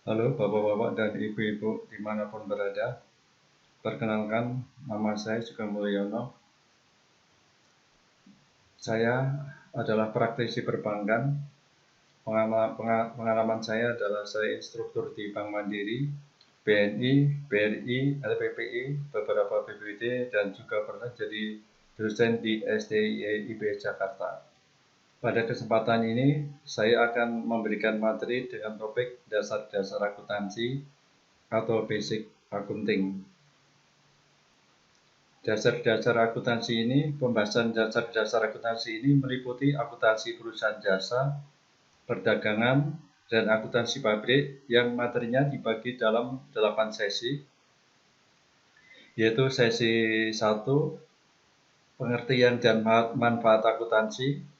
Halo Bapak-Bapak dan Ibu-Ibu dimanapun berada. Perkenalkan, nama saya Sugeng Mulyono. Saya adalah praktisi perbankan. Pengalaman saya adalah saya instruktur di Bank Mandiri, BNI, BRI, LPPI, beberapa BPD, dan juga pernah jadi dosen di SDIE Jakarta. Pada kesempatan ini, saya akan memberikan materi dengan topik dasar-dasar akuntansi atau basic accounting. Pembahasan dasar-dasar akuntansi ini meliputi akuntansi perusahaan jasa, perdagangan, dan akuntansi pabrik yang materinya dibagi dalam 8 sesi, yaitu sesi 1, pengertian dan manfaat akuntansi,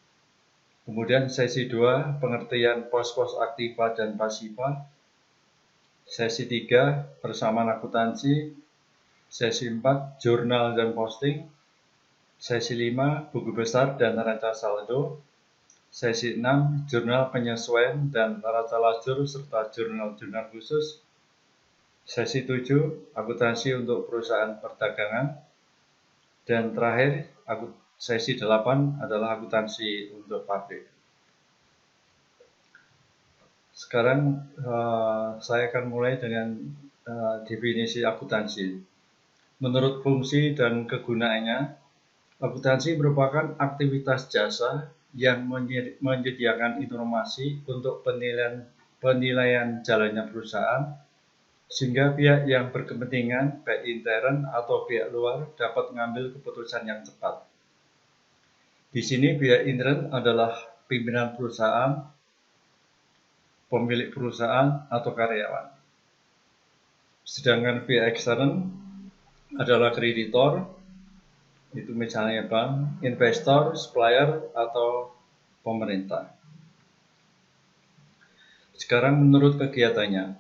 kemudian sesi 2, pengertian pos-pos aktiva dan pasiva, sesi 3, persamaan akuntansi, sesi 4, jurnal dan posting, sesi 5, buku besar dan neraca saldo, sesi 6, jurnal penyesuaian dan neraca lajur serta jurnal-jurnal khusus, sesi 7, akuntansi untuk perusahaan perdagangan, dan terakhir, sesi 8 adalah akuntansi untuk pabrik. Sekarang saya akan mulai dengan definisi akuntansi. Menurut fungsi dan kegunaannya, akuntansi merupakan aktivitas jasa yang menyediakan informasi untuk penilaian jalannya perusahaan, sehingga pihak yang berkepentingan, baik intern atau pihak luar, dapat mengambil keputusan yang tepat. Di sini pihak intern adalah pimpinan perusahaan, pemilik perusahaan, atau karyawan. Sedangkan pihak ekstern adalah kreditor, itu misalnya bank, investor, supplier, atau pemerintah. Sekarang menurut kegiatannya,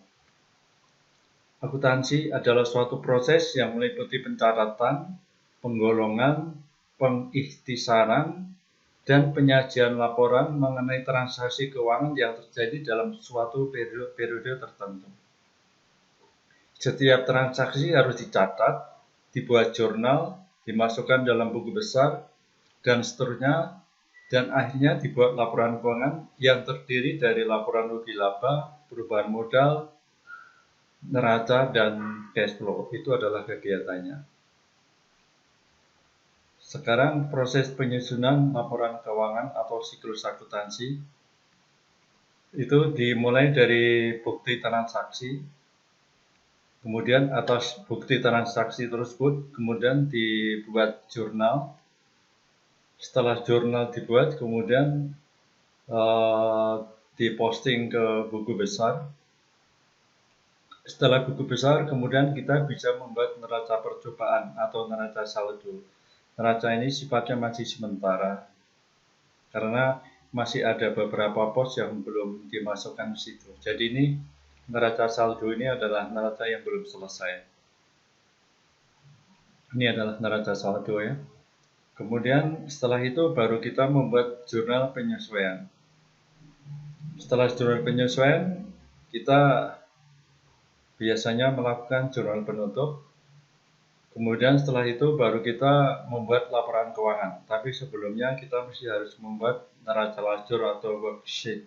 akuntansi adalah suatu proses yang meliputi pencatatan, penggolongan, pengikhtisaran, dan penyajian laporan mengenai transaksi keuangan yang terjadi dalam suatu periode tertentu. Setiap transaksi harus dicatat, dibuat jurnal, dimasukkan dalam buku besar, dan seterusnya, dan akhirnya dibuat laporan keuangan yang terdiri dari laporan rugi laba, perubahan modal, neraca, dan cash flow. Itu adalah kegiatannya. Sekarang proses penyusunan laporan keuangan atau siklus akuntansi itu dimulai dari bukti transaksi. Kemudian atas bukti transaksi tersebut kemudian dibuat jurnal. Setelah jurnal dibuat kemudian diposting ke buku besar. Setelah buku besar kemudian kita bisa membuat neraca percobaan atau neraca saldo. Neraca ini sifatnya masih sementara karena masih ada beberapa pos yang belum dimasukkan ke situ. Jadi ini neraca saldo ini adalah neraca yang belum selesai. Ini adalah neraca saldo ya. Kemudian setelah itu baru kita membuat jurnal penyesuaian. Setelah jurnal penyesuaian, kita biasanya melakukan jurnal penutup. Kemudian setelah itu baru kita membuat laporan keuangan. Tapi sebelumnya kita mesti harus membuat neraca lajur atau worksheet.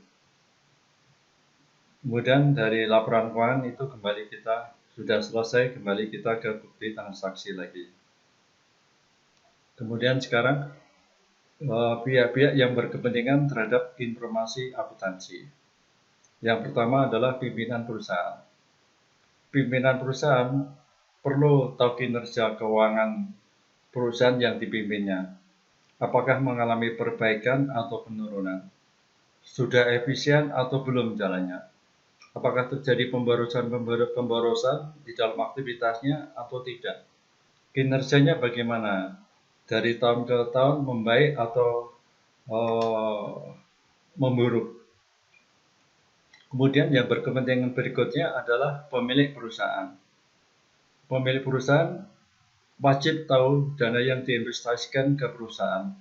Kemudian dari laporan keuangan itu kembali kita sudah selesai, kembali kita ke bukti transaksi lagi. Kemudian sekarang pihak-pihak yang berkepentingan terhadap informasi akuntansi. Yang pertama adalah pimpinan perusahaan. Pimpinan perusahaan perlu tahu kinerja keuangan perusahaan yang dipimpinnya. Apakah mengalami perbaikan atau penurunan? Sudah efisien atau belum jalannya? Apakah terjadi pemborosan di dalam aktivitasnya atau tidak? Kinerjanya bagaimana? Dari tahun ke tahun membaik atau memburuk? Kemudian yang berkepentingan berikutnya adalah pemilik perusahaan. Pemilik perusahaan wajib tahu dana yang diinvestasikan ke perusahaan.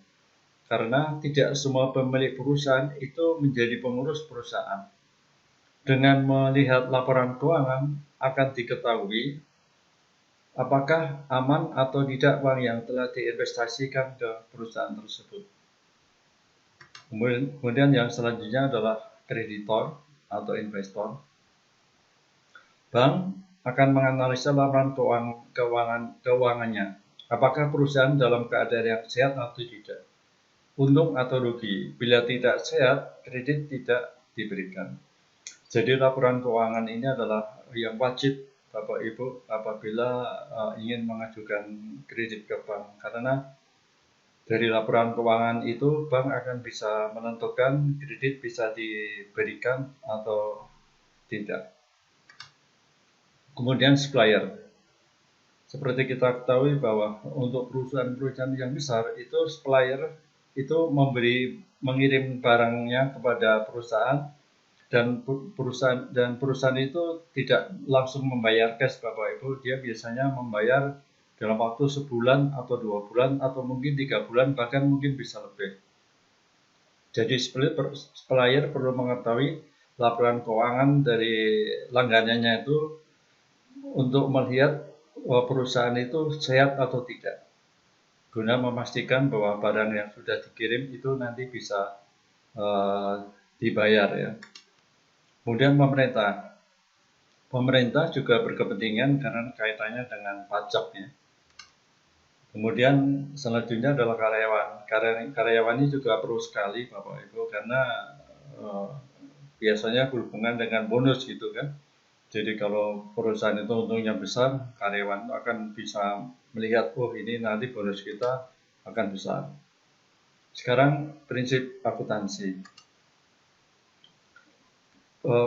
Karena tidak semua pemilik perusahaan itu menjadi pengurus perusahaan. Dengan melihat laporan keuangan akan diketahui apakah aman atau tidak uang yang telah diinvestasikan ke perusahaan tersebut. Kemudian yang selanjutnya adalah kreditor atau investor. Bank akan menganalisa laporan keuangannya. Apakah perusahaan dalam keadaan yang sehat atau tidak? Untung atau rugi? Bila tidak sehat, kredit tidak diberikan. Jadi laporan keuangan ini adalah yang wajib Bapak Ibu apabila ingin mengajukan kredit ke bank. Karena dari laporan keuangan itu bank akan bisa menentukan kredit bisa diberikan atau tidak. Kemudian supplier. Seperti kita ketahui bahwa untuk perusahaan-perusahaan yang besar itu supplier itu mengirim barangnya kepada perusahaan dan perusahaan itu tidak langsung membayar cash Bapak Ibu, dia biasanya membayar dalam waktu sebulan atau 2 bulan atau mungkin 3 bulan bahkan mungkin bisa lebih. Jadi supplier perlu mengetahui laporan keuangan dari langganannya itu untuk melihat perusahaan itu sehat atau tidak, guna memastikan bahwa barang yang sudah dikirim itu nanti bisa dibayar ya. Kemudian pemerintah juga berkepentingan karena kaitannya dengan pajak ya. Kemudian selanjutnya adalah karyawan ini juga perlu sekali Bapak Ibu karena biasanya berhubungan dengan bonus gitu kan. Jadi kalau perusahaan itu untungnya besar, karyawan itu akan bisa melihat, oh ini nanti bonus kita akan besar. Sekarang prinsip akuntansi.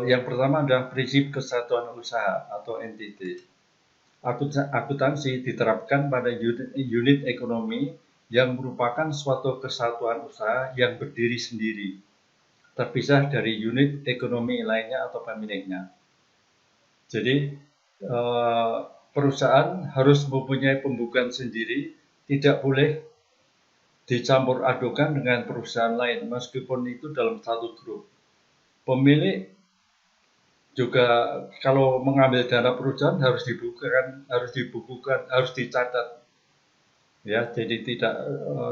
Yang pertama adalah prinsip kesatuan usaha atau entity. Akuntansi diterapkan pada unit ekonomi yang merupakan suatu kesatuan usaha yang berdiri sendiri, terpisah dari unit ekonomi lainnya atau pemiliknya. Jadi perusahaan harus mempunyai pembukuan sendiri, tidak boleh dicampur adukan dengan perusahaan lain meskipun itu dalam satu grup. Pemilik juga kalau mengambil dana perusahaan harus dibukukan, harus dicatat. Ya, jadi tidak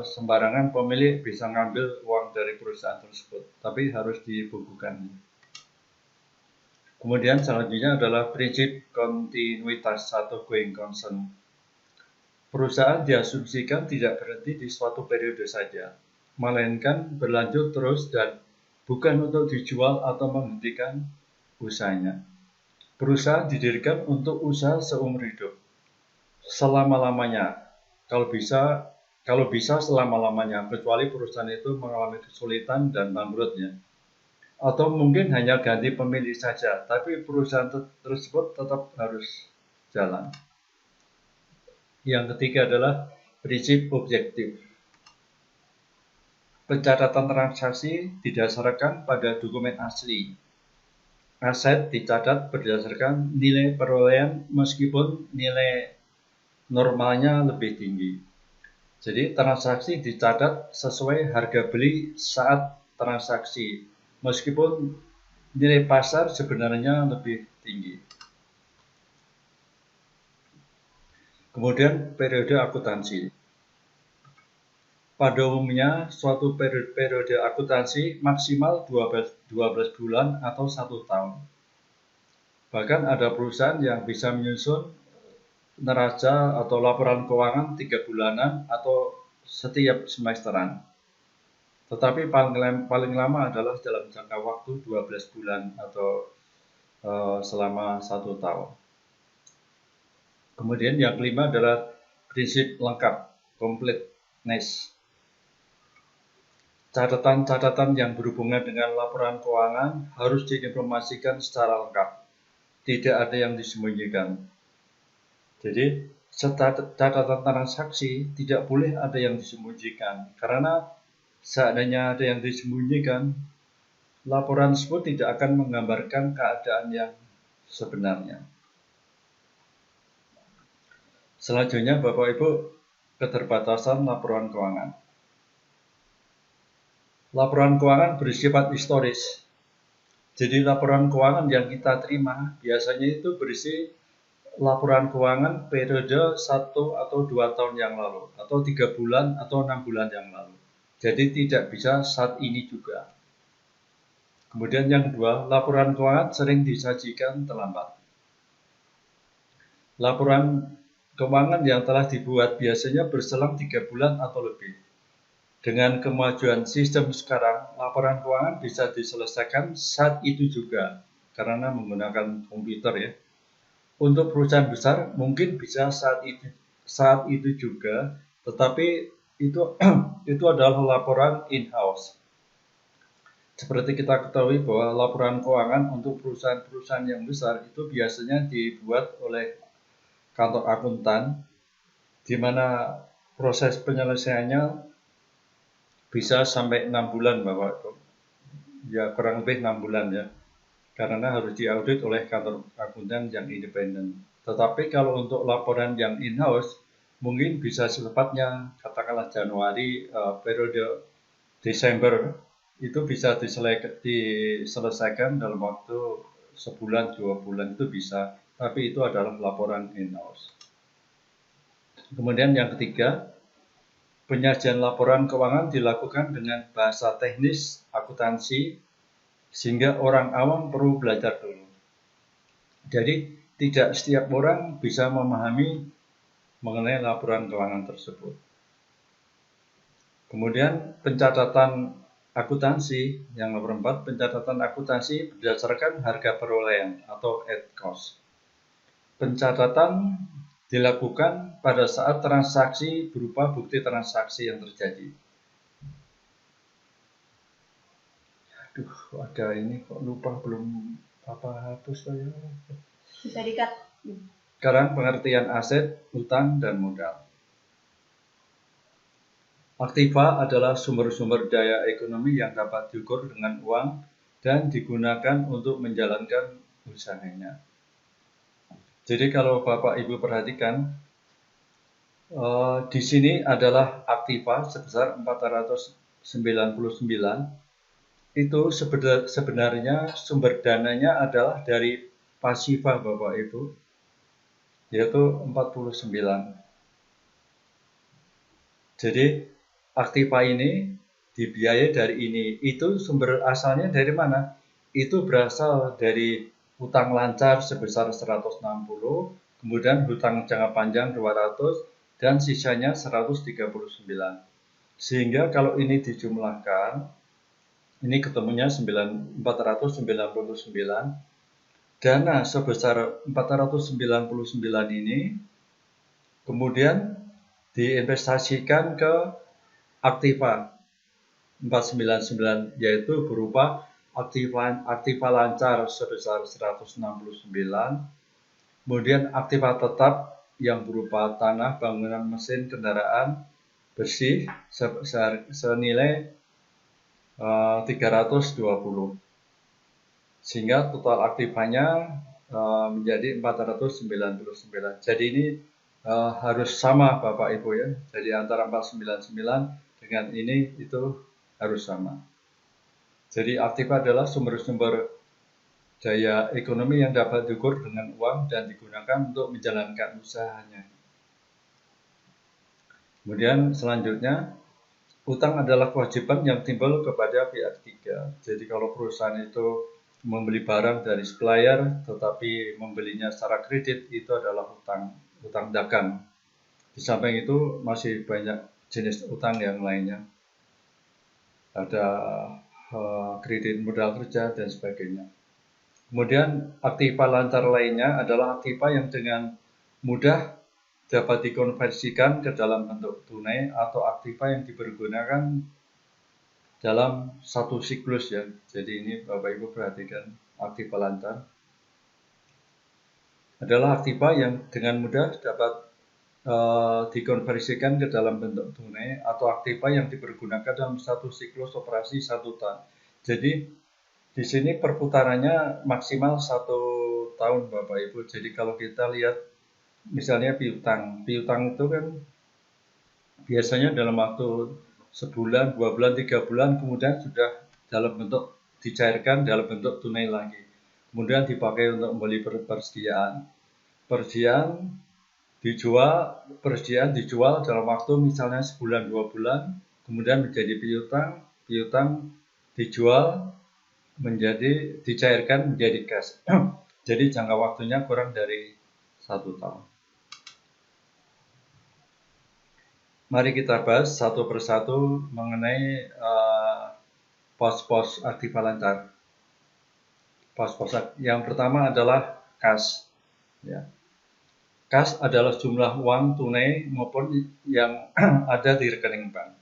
sembarangan pemilik bisa ngambil uang dari perusahaan tersebut, tapi harus dibukukan. Kemudian selanjutnya adalah prinsip kontinuitas atau going concern. Perusahaan diasumsikan tidak berhenti di suatu periode saja, melainkan berlanjut terus dan bukan untuk dijual atau menghentikan usahanya. Perusahaan didirikan untuk usaha seumur hidup, selama-lamanya. Kalau bisa selama-lamanya, kecuali perusahaan itu mengalami kesulitan dan bangkrutnya. Atau mungkin hanya ganti pemilik saja, tapi perusahaan tersebut tetap harus jalan. Yang ketiga adalah prinsip objektif. Pencatatan transaksi didasarkan pada dokumen asli. Aset dicatat berdasarkan nilai perolehan meskipun nilai normalnya lebih tinggi. Jadi transaksi dicatat sesuai harga beli saat transaksi, meskipun nilai pasar sebenarnya lebih tinggi. Kemudian periode akuntansi. Pada umumnya suatu periode akuntansi maksimal 12 bulan atau 1 tahun. Bahkan ada perusahaan yang bisa menyusun neraca atau laporan keuangan 3 bulanan atau setiap semesteran. Tetapi paling lama adalah dalam jangka waktu 12 bulan atau selama 1 tahun. Kemudian yang kelima adalah prinsip lengkap, completeness. Catatan-catatan yang berhubungan dengan laporan keuangan harus diinformasikan secara lengkap. Tidak ada yang disembunyikan. Jadi, catatan transaksi tidak boleh ada yang disembunyikan. Karena seandainya ada yang disembunyikan, laporan tersebut tidak akan menggambarkan keadaan yang sebenarnya. Selanjutnya, Bapak Ibu, keterbatasan laporan keuangan. Laporan keuangan bersifat historis. Jadi laporan keuangan yang kita terima biasanya itu berisi laporan keuangan periode 1 atau 2 tahun yang lalu, atau 3 bulan atau 6 bulan yang lalu. Jadi tidak bisa saat ini juga. Kemudian yang kedua, laporan keuangan sering disajikan terlambat. Laporan keuangan yang telah dibuat biasanya berselang 3 bulan atau lebih. Dengan kemajuan sistem sekarang, laporan keuangan bisa diselesaikan saat itu juga, karena menggunakan komputer ya. Untuk perusahaan besar mungkin bisa saat itu juga, tetapi itu itu adalah laporan in-house. Seperti kita ketahui bahwa laporan keuangan untuk perusahaan-perusahaan yang besar itu biasanya dibuat oleh kantor akuntan, di mana proses penyelesaiannya bisa sampai 6 bulan Bapak. Ya kurang lebih 6 bulan ya. Karena harus diaudit oleh kantor akuntan yang independen. Tetapi kalau untuk laporan yang in-house, mungkin bisa secepatnya, katakanlah Januari, periode Desember, itu bisa diselesaikan dalam waktu sebulan, 2 bulan itu bisa. Tapi itu adalah laporan in-house. Kemudian yang ketiga, penyajian laporan keuangan dilakukan dengan bahasa teknis akuntansi sehingga orang awam perlu belajar dulu. Jadi tidak setiap orang bisa memahami mengenai laporan keuangan tersebut. Kemudian pencatatan akuntansi yang nomor 4, pencatatan akuntansi berdasarkan harga perolehan atau at cost. Pencatatan dilakukan pada saat transaksi berupa bukti transaksi yang terjadi. Aduh, ada ini kok lupa belum hapus saya. Bisa di-cut. Sekarang pengertian aset, utang, dan modal. Aktiva adalah sumber-sumber daya ekonomi yang dapat diukur dengan uang dan digunakan untuk menjalankan usahanya. Jadi kalau Bapak Ibu perhatikan, di sini adalah aktiva sebesar 499. Itu sebenarnya sumber dananya adalah dari pasiva Bapak Ibu, yaitu 49. Jadi aktiva ini dibiayai dari ini. Itu sumber asalnya dari mana? Itu berasal dari hutang lancar sebesar 160, kemudian hutang jangka panjang 200, dan sisanya 139. Sehingga kalau ini dijumlahkan, ini ketemunya 499. Dana sebesar 499 ini kemudian diinvestasikan ke aktiva 499, yaitu berupa aktiva lancar sebesar 169, kemudian aktiva tetap yang berupa tanah, bangunan, mesin, kendaraan bersih senilai 320, sehingga total aktivanya menjadi 499. Jadi ini harus sama Bapak Ibu ya. Jadi antara 499 dengan ini itu harus sama. Jadi aktiva adalah sumber-sumber daya ekonomi yang dapat diukur dengan uang dan digunakan untuk menjalankan usahanya. Kemudian selanjutnya, utang adalah kewajiban yang timbul kepada pihak ketiga. Jadi kalau perusahaan itu membeli barang dari supplier tetapi membelinya secara kredit, itu adalah utang dagang. Di samping itu masih banyak jenis utang yang lainnya. Ada kredit modal kerja dan sebagainya. Kemudian aktiva lancar lainnya adalah aktiva yang dengan mudah dapat dikonversikan ke dalam bentuk tunai atau aktiva yang dipergunakan dalam satu siklus ya. Jadi ini Bapak Ibu perhatikan, aktiva lancar adalah aktiva yang dengan mudah dapat dikonversikan ke dalam bentuk tunai atau aktiva yang dipergunakan dalam satu siklus operasi 1 tahun. Jadi di sini perputarannya maksimal 1 tahun Bapak Ibu. Jadi kalau kita lihat misalnya piutang itu kan biasanya dalam waktu sebulan, 2 bulan, 3 bulan kemudian sudah dalam bentuk dicairkan dalam bentuk tunai lagi. Kemudian dipakai untuk membeli persediaan. Persediaan dijual dalam waktu misalnya sebulan 2 bulan, kemudian menjadi piutang, piutang dijual dicairkan menjadi cash. Jadi jangka waktunya kurang dari 1 tahun. Mari kita bahas satu persatu mengenai pos-pos aktiva lancar. Pos-pos yang pertama adalah kas. Ya. Kas adalah jumlah uang tunai maupun yang ada di rekening bank.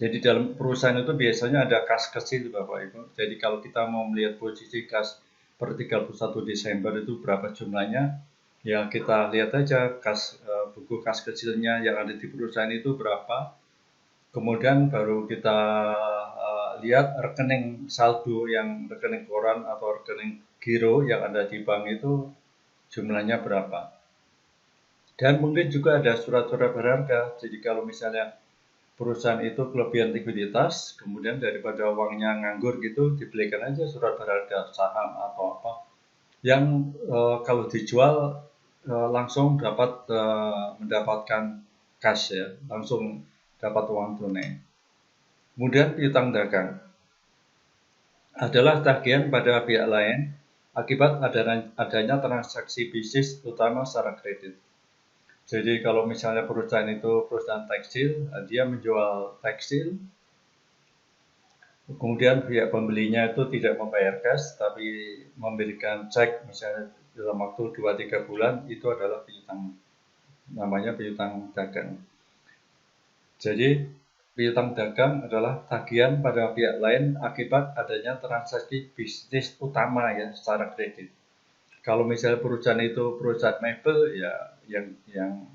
Jadi dalam perusahaan itu biasanya ada kas kecil, Bapak Ibu. Jadi kalau kita mau melihat posisi kas per 31 Desember itu berapa jumlahnya, ya kita lihat aja buku kas kecilnya yang ada di perusahaan itu berapa. Kemudian baru kita lihat rekening saldo yang rekening koran atau rekening giro yang ada di bank itu jumlahnya berapa. Dan mungkin juga ada surat-surat berharga. Jadi kalau misalnya perusahaan itu kelebihan likuiditas, kemudian daripada uangnya nganggur gitu, dibelikan aja surat berharga saham atau apa yang kalau dijual langsung dapat mendapatkan cash, ya, langsung dapat uang tunai. Kemudian piutang dagang adalah tagihan pada pihak lain akibat adanya transaksi bisnis utama secara kredit. Jadi kalau misalnya perusahaan itu perusahaan tekstil, dia menjual tekstil, kemudian pihak pembelinya itu tidak membayar cash, tapi memberikan cek misalnya dalam waktu 2-3 bulan, itu adalah piutang, namanya piutang dagang. Jadi piutang dagang adalah tagihan pada pihak lain akibat adanya transaksi bisnis utama, ya, secara kredit. Kalau misalnya perusahaan itu perusahaan mebel, ya yang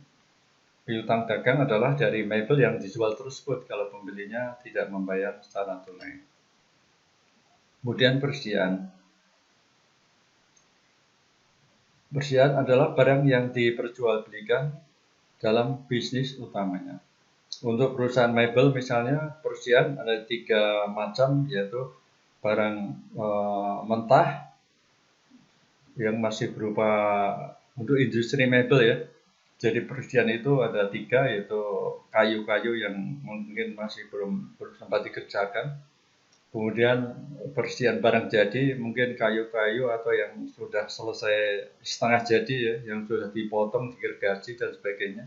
piutang dagang adalah dari mebel yang dijual tersebut kalau pembelinya tidak membayar secara tunai. Kemudian persediaan. Persediaan adalah barang yang diperjualbelikan dalam bisnis utamanya. Untuk perusahaan mebel misalnya, persediaan ada 3 macam, yaitu barang mentah yang masih berupa untuk industri mebel, ya. Jadi persediaan itu ada 3, yaitu kayu-kayu yang mungkin masih belum sempat dikerjakan. Kemudian persediaan barang jadi, mungkin kayu-kayu atau yang sudah selesai setengah jadi, ya, yang sudah dipotong, digergaji dan sebagainya.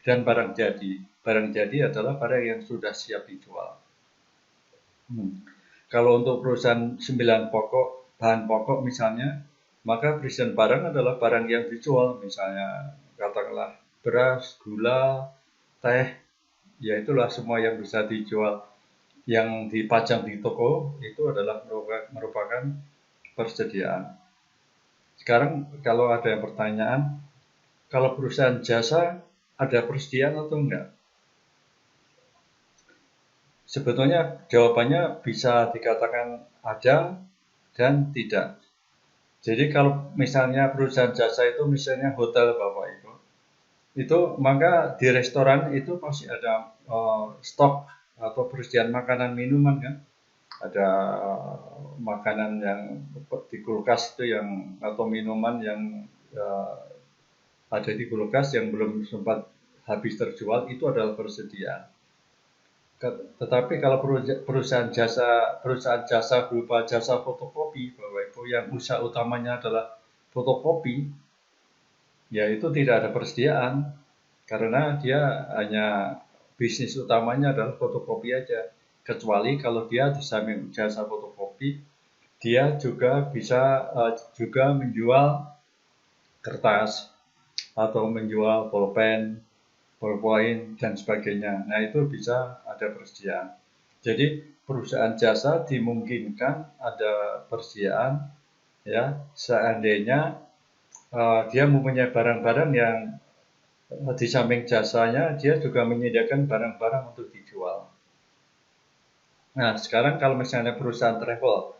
Dan barang jadi. Barang jadi adalah barang yang sudah siap dijual. Kalau untuk perusahaan 9 bahan pokok misalnya, maka persediaan barang adalah barang yang dijual, misalnya katakanlah beras, gula, teh, ya itulah semua yang bisa dijual. Yang dipajang di toko itu adalah merupakan persediaan. Sekarang kalau ada yang pertanyaan, kalau perusahaan jasa ada persediaan atau enggak? Sebetulnya jawabannya bisa dikatakan ada dan tidak. Jadi kalau misalnya perusahaan jasa itu misalnya hotel, Bapak Ibu, itu maka di restoran itu pasti ada stok atau persediaan makanan minuman, kan? Ada makanan yang di kulkas itu yang atau minuman yang ada di kulkas yang belum sempat habis terjual, itu adalah persediaan. Tetapi kalau perusahaan jasa berupa jasa fotokopi, Bapak Ibu, yang usaha utamanya adalah fotokopi, ya itu tidak ada persediaan, karena dia hanya bisnis utamanya adalah fotokopi aja. Kecuali kalau dia di samping jasa fotokopi, dia juga bisa juga menjual kertas atau menjual pulpen, ballpoint, dan sebagainya. Nah, itu bisa ada persediaan. Jadi perusahaan jasa dimungkinkan ada persediaan, ya, seandainya dia mempunyai barang-barang yang di samping jasanya dia juga menyediakan barang-barang untuk dijual. Nah, sekarang kalau misalnya perusahaan travel,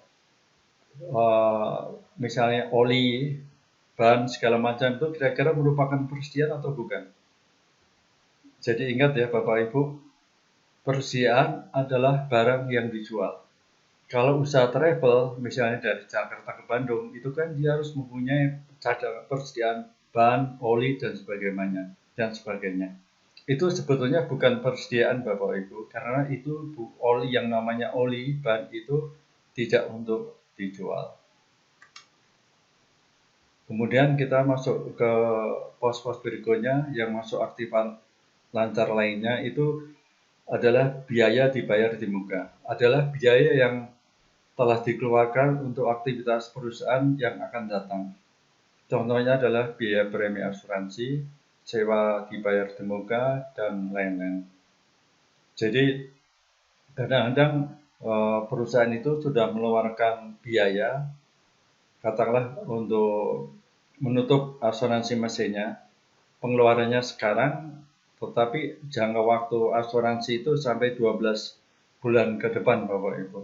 misalnya oli, ban, segala macam, itu kira-kira merupakan persediaan atau bukan? Jadi ingat, ya Bapak Ibu, persediaan adalah barang yang dijual. Kalau usaha travel, misalnya dari Jakarta ke Bandung, itu kan dia harus mempunyai cadangan persediaan bahan, oli, dan sebagainya. Itu sebetulnya bukan persediaan Bapak Ibu, karena itu oli yang namanya oli, bahan itu tidak untuk dijual. Kemudian kita masuk ke pos-pos berikutnya yang masuk aktifan lancar lainnya itu adalah biaya dibayar di muka. Adalah biaya yang telah dikeluarkan untuk aktivitas perusahaan yang akan datang. Contohnya adalah biaya premi asuransi, sewa dibayar di muka, dan lain-lain. Jadi kadang-kadang perusahaan itu sudah mengeluarkan biaya, katakanlah untuk menutup asuransi mesinnya, pengeluarannya sekarang, tetapi jangka waktu asuransi itu sampai 12 bulan ke depan Bapak Ibu.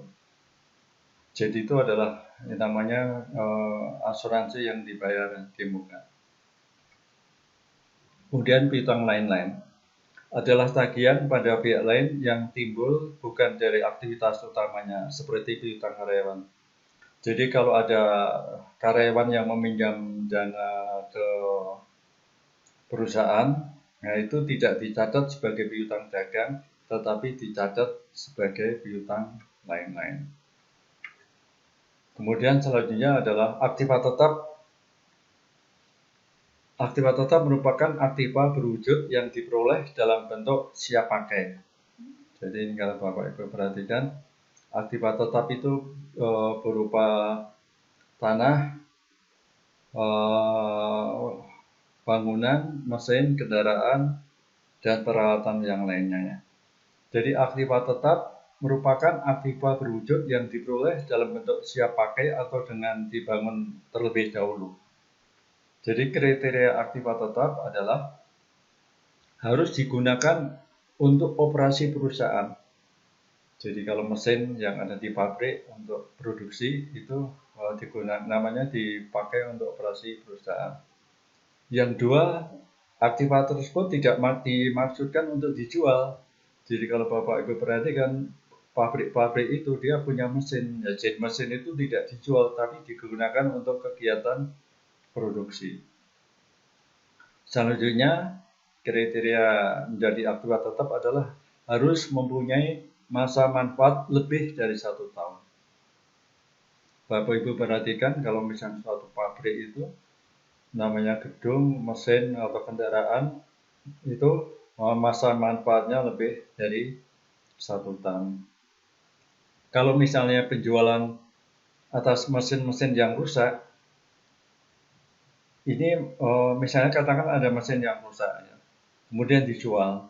Jadi itu adalah yang namanya asuransi yang dibayar di muka. Kemudian piutang lain-lain adalah tagihan pada pihak lain yang timbul bukan dari aktivitas utamanya seperti piutang karyawan. Jadi kalau ada karyawan yang meminjam dana ke perusahaan, nah itu tidak dicatat sebagai piutang dagang, tetapi dicatat sebagai piutang lain-lain. Kemudian selanjutnya adalah aktiva tetap. Aktiva tetap merupakan aktiva berwujud yang diperoleh dalam bentuk siap pakai. Jadi ini kalau Bapak Ibu perhatikan, aktiva tetap itu berupa tanah, bangunan, mesin, kendaraan, dan peralatan yang lainnya. Jadi aktiva tetap merupakan aktiva berwujud yang diperoleh dalam bentuk siap pakai atau dengan dibangun terlebih dahulu. Jadi kriteria aktiva tetap adalah harus digunakan untuk operasi perusahaan. Jadi kalau mesin yang ada di pabrik untuk produksi itu namanya dipakai untuk operasi perusahaan. Yang dua, aktiva tersebut tidak dimaksudkan untuk dijual. Jadi kalau Bapak Ibu perhatikan, pabrik-pabrik itu dia punya mesin. Ya, jadi mesin itu tidak dijual, tapi digunakan untuk kegiatan produksi. Selanjutnya, kriteria menjadi aktiva tetap adalah harus mempunyai masa manfaat lebih dari 1 tahun. Bapak Ibu perhatikan kalau misalnya suatu pabrik itu namanya gedung, mesin, atau kendaraan itu masa manfaatnya lebih dari 1 tahun. Kalau misalnya penjualan atas mesin-mesin yang rusak, ini misalnya katakan ada mesin yang rusak, ya, kemudian dijual.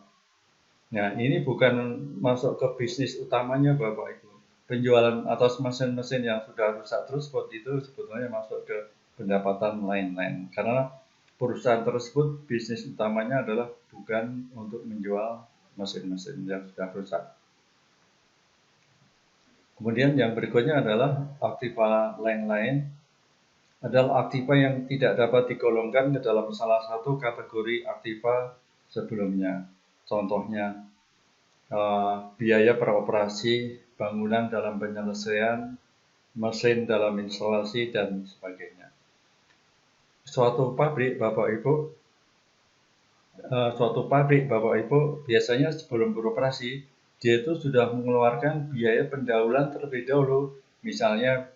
Nah, ini bukan masuk ke bisnis utamanya Bapak Ibu. Penjualan atas mesin-mesin yang sudah rusak tersebut itu sebetulnya masuk ke pendapatan lain-lain. Karena perusahaan tersebut bisnis utamanya adalah bukan untuk menjual mesin-mesin yang sudah rusak. Kemudian yang berikutnya adalah aktiva lain-lain, adalah aktiva yang tidak dapat digolongkan ke dalam salah satu kategori aktiva sebelumnya. Contohnya, biaya peroperasi bangunan dalam penyelesaian, mesin dalam instalasi, dan sebagainya. Suatu pabrik Bapak Ibu biasanya sebelum beroperasi, dia itu sudah mengeluarkan biaya pendahuluan terlebih dahulu. Misalnya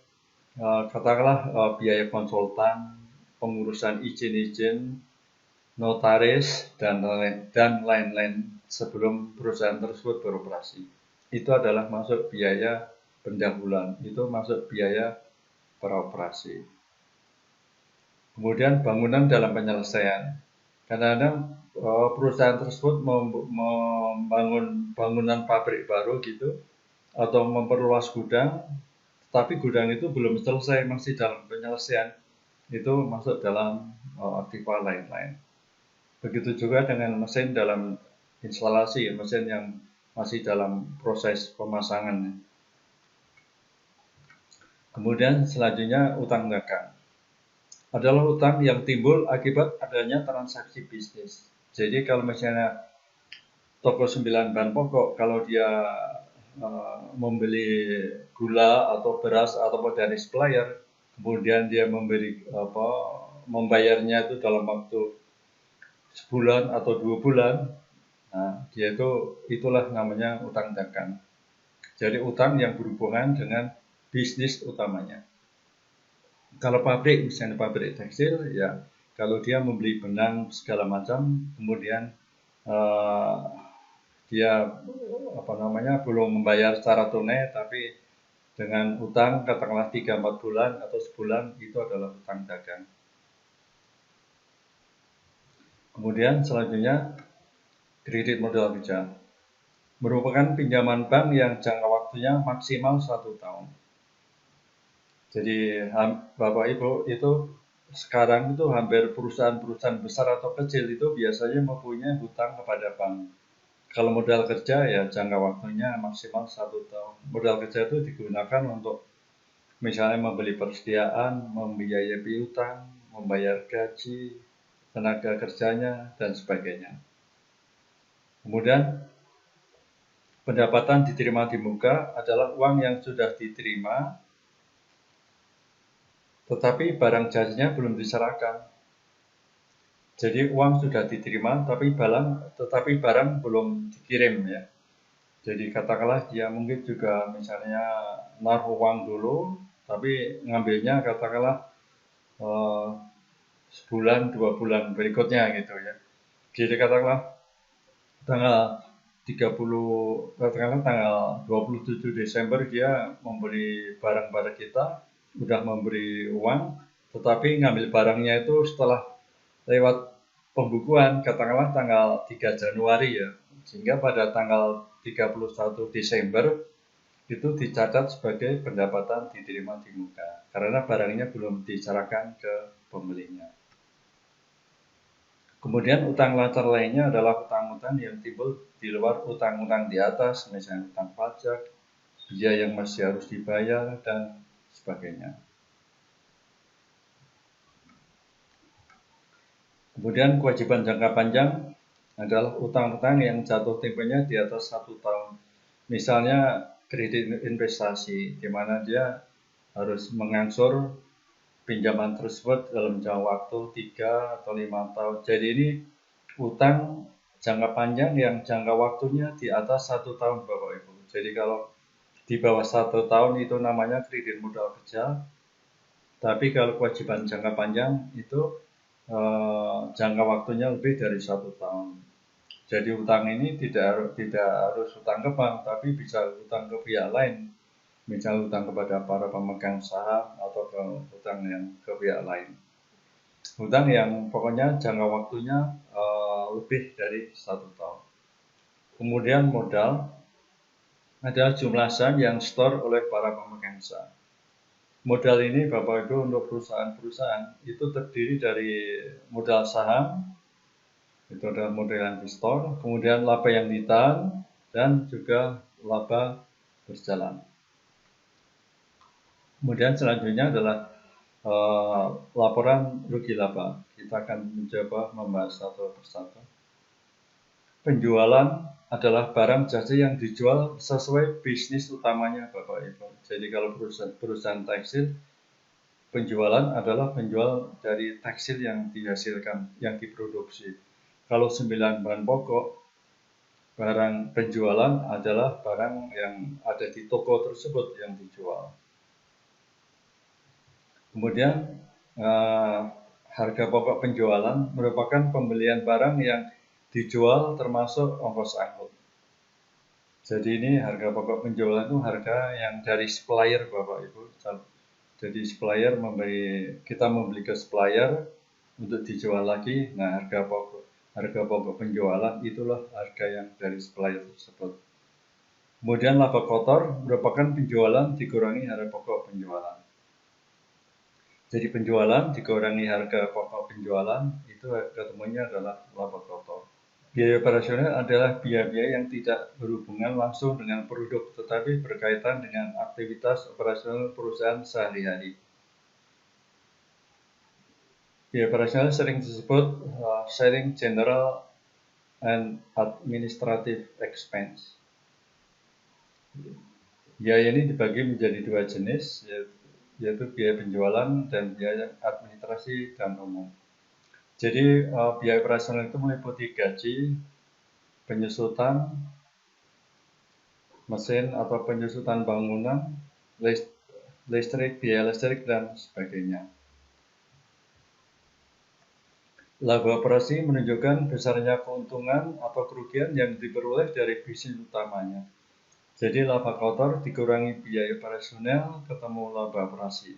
katakanlah biaya konsultan, pengurusan izin-izin, notaris, dan lain-lain sebelum perusahaan tersebut beroperasi. Itu adalah masuk biaya pendahuluan, itu masuk biaya peroperasi. Kemudian bangunan dalam penyelesaian. Kadang-kadang perusahaan tersebut membangun bangunan pabrik baru gitu, atau memperluas gudang, tapi gudang itu belum selesai, masih dalam penyelesaian. Itu masuk dalam aktiva lain-lain. Begitu juga dengan mesin dalam instalasi, mesin yang masih dalam proses pemasangan. Kemudian selanjutnya utang dagang. Adalah utang yang timbul akibat adanya transaksi bisnis. Jadi kalau misalnya toko 9 bahan pokok, kalau dia membeli gula atau beras ataupun dari supplier, kemudian dia membayarnya itu dalam waktu sebulan atau 2 bulan, nah dia itulah namanya utang dagang. Jadi utang yang berhubungan dengan bisnis utamanya. Kalau pabrik, misalnya pabrik tekstil, ya kalau dia membeli benang segala macam, kemudian dia belum membayar secara tunai, tapi dengan utang katakanlah 3-4 bulan atau sebulan, itu adalah utang dagang. Kemudian selanjutnya kredit modal kerja merupakan pinjaman bank yang jangka waktunya maksimal 1 tahun. Jadi Bapak Ibu, itu sekarang itu hampir perusahaan-perusahaan besar atau kecil itu biasanya mempunyai hutang kepada bank. Kalau modal kerja ya jangka waktunya maksimal 1 tahun. Modal kerja itu digunakan untuk misalnya membeli persediaan, membiayai piutang, membayar gaji, tenaga kerjanya, dan sebagainya. Kemudian pendapatan diterima di muka adalah uang yang sudah diterima tetapi barang jasanya belum diserahkan. Jadi uang sudah diterima, tapi barang belum dikirim ya. Jadi katakanlah dia mungkin juga misalnya naruh uang dulu, tapi ngambilnya katakanlah sebulan 2 bulan berikutnya gitu ya. Jadi katakanlah tanggal 27 Desember dia membeli barang pada kita, udah memberi uang, tetapi ngambil barangnya itu setelah lewat pembukuan katakanlah tanggal 3 Januari ya, sehingga pada tanggal 31 Desember itu dicatat sebagai pendapatan diterima di muka karena barangnya belum diserahkan ke pembelinya. Kemudian utang lancar lainnya adalah utang-utang yang timbul di luar utang-utang di atas, misalnya utang pajak, biaya yang masih harus dibayar, dan sebagainya. Kemudian kewajiban jangka panjang adalah utang-utang yang jatuh temponya di atas 1 tahun. Misalnya kredit investasi, di mana dia harus mengangsur pinjaman tersebut dalam jangka waktu 3 atau 5 tahun. Jadi ini utang jangka panjang yang jangka waktunya di atas 1 tahun Bapak Ibu. Jadi kalau di bawah 1 tahun itu namanya kredit modal kerja. Tapi kalau kewajiban jangka panjang itu jangka waktunya lebih dari 1 tahun. Jadi utang ini tidak harus utang ke bank, tapi bisa utang ke pihak lain. Misal utang kepada para pemegang saham atau utang yang ke pihak lain. Utang yang pokoknya jangka waktunya lebih dari 1 tahun. Kemudian modal adalah jumlah saham yang store oleh para pemegang saham. Modal ini Bapak Ibu untuk perusahaan-perusahaan itu terdiri dari modal saham, itu adalah modal yang di store, kemudian laba yang ditahan, dan juga laba berjalan. Kemudian selanjutnya adalah laporan rugi laba. Kita akan mencoba membahas satu persatu. Penjualan adalah barang jasa yang dijual sesuai bisnis utamanya Bapak Ibu. Jadi kalau perusahaan tekstil, penjualan adalah penjual dari tekstil yang dihasilkan, yang diproduksi. Kalau 9 bahan pokok, barang penjualan adalah barang yang ada di toko tersebut yang dijual. Kemudian harga pokok penjualan merupakan pembelian barang yang dijual termasuk ongkos angkut. Jadi ini harga pokok penjualan itu harga yang dari supplier Bapak Ibu. Jadi supplier kita membeli ke supplier untuk dijual lagi. Nah harga pokok penjualan itulah harga yang dari supplier tersebut. Kemudian laba kotor merupakan penjualan dikurangi harga pokok penjualan. Jadi penjualan dikurangi harga pokok penjualan itu ketemunya adalah laba kotor. Biaya operasional adalah biaya-biaya yang tidak berhubungan langsung dengan produk tetapi berkaitan dengan aktivitas operasional perusahaan sehari-hari. Biaya operasional sering disebut selling general and administrative expense. Biaya ini dibagi menjadi dua jenis, yaitu biaya penjualan dan biaya administrasi dan umum. Jadi biaya operasional itu meliputi gaji, penyusutan mesin atau penyusutan bangunan, listrik, biaya listrik, dan sebagainya. Laba operasi menunjukkan besarnya keuntungan atau kerugian yang diperoleh dari bisnis utamanya. Jadi laba kotor dikurangi biaya operasional ketemu laba operasi.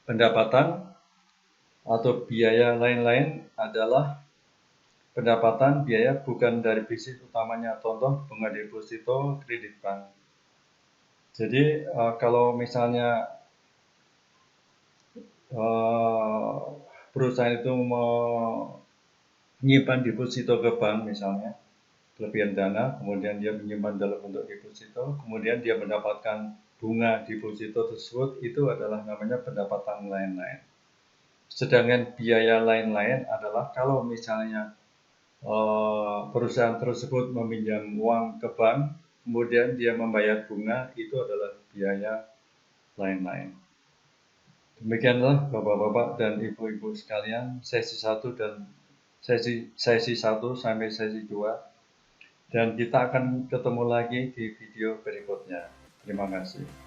Pendapatan atau biaya lain-lain adalah pendapatan biaya bukan dari bisnis utamanya, contoh bunga deposito, kredit bank. Jadi kalau misalnya perusahaan itu menyimpan deposito ke bank misalnya, kelebihan dana, kemudian dia menyimpan dalam bentuk deposito, kemudian dia mendapatkan bunga deposito tersebut, itu adalah namanya pendapatan lain-lain. Sedangkan biaya lain-lain adalah kalau misalnya perusahaan tersebut meminjam uang ke bank, kemudian dia membayar bunga, itu adalah biaya lain-lain. Demikianlah Bapak-bapak dan Ibu-ibu sekalian, sesi 1 dan sesi 1 sampai sesi 2. Dan kita akan ketemu lagi di video berikutnya. Terima kasih.